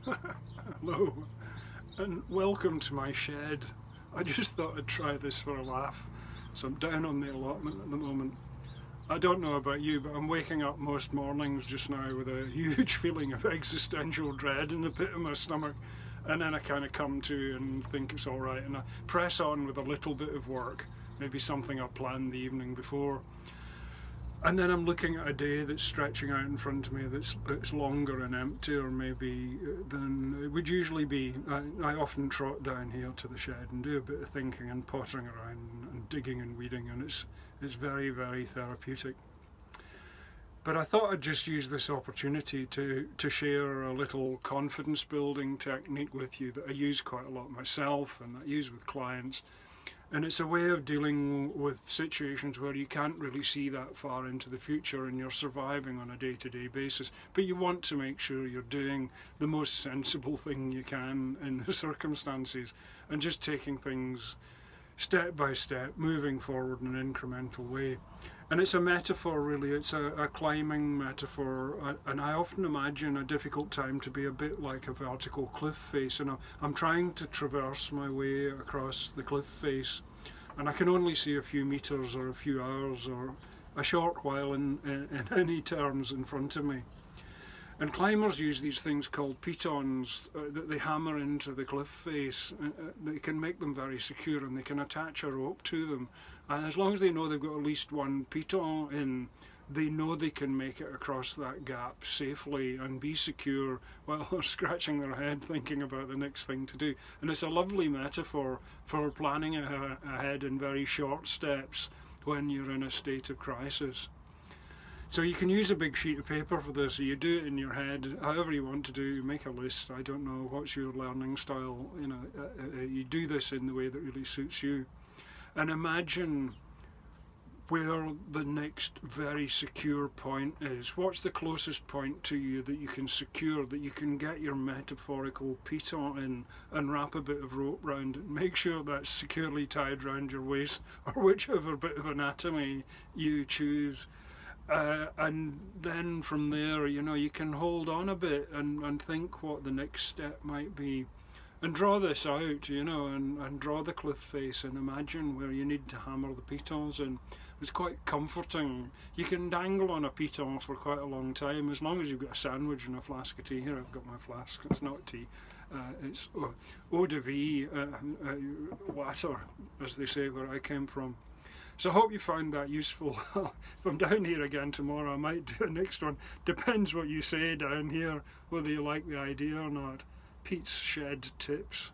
Hello, and welcome to my shed. I just thought I'd try this for a laugh. So I'm down on the allotment at the moment. I don't know about you, but I'm waking up most mornings just now with a huge feeling of existential dread in the pit of my stomach. And then I kind of come to and think it's all right, and I press on with a little bit of work, maybe something I planned the evening before. And then I'm looking at a day that's stretching out in front of me that's longer and emptier maybe than it would usually be. I often trot down here to the shed and do a bit of thinking and pottering around and digging and weeding, and it's very, very therapeutic. But I thought I'd just use this opportunity to share a little confidence building technique with you that I use quite a lot myself and that I use with clients. And it's a way of dealing with situations where you can't really see that far into the future and you're surviving on a day-to-day basis, but you want to make sure you're doing the most sensible thing you can in the circumstances and just taking things step by step, moving forward in an incremental way. And it's a metaphor, really. It's a climbing metaphor, and I often imagine a difficult time to be a bit like a vertical cliff face, and I'm trying to traverse my way across the cliff face, and I can only see a few meters or a few hours or a short while in any terms in front of me. And climbers use these things called pitons that they hammer into the cliff face. They can make them very secure, and they can attach a rope to them. And as long as they know they've got at least one piton in, they know they can make it across that gap safely and be secure while they're scratching their head thinking about the next thing to do. And it's a lovely metaphor for planning ahead in very short steps when you're in a state of crisis. So you can use a big sheet of paper for this, or you do it in your head, however you want to do, make a list, I don't know, what's your learning style, you do this in the way that really suits you. And imagine where the next very secure point is. What's the closest point to you that you can secure, that you can get your metaphorical piton in and wrap a bit of rope round it. Make sure that's securely tied round your waist, or whichever bit of anatomy you choose. And then from there, you can hold on a bit and think what the next step might be. And draw this out, and draw the cliff face and imagine where you need to hammer the pitons in. It's quite comforting. You can dangle on a piton for quite a long time, as long as you've got a sandwich and a flask of tea. Here I've got my flask, it's not tea. It's eau de vie, water, as they say where I came from. So I hope you found that useful. If I'm down here again tomorrow, I might do the next one. Depends what you say down here, whether you like the idea or not. Pete's Shed Tips.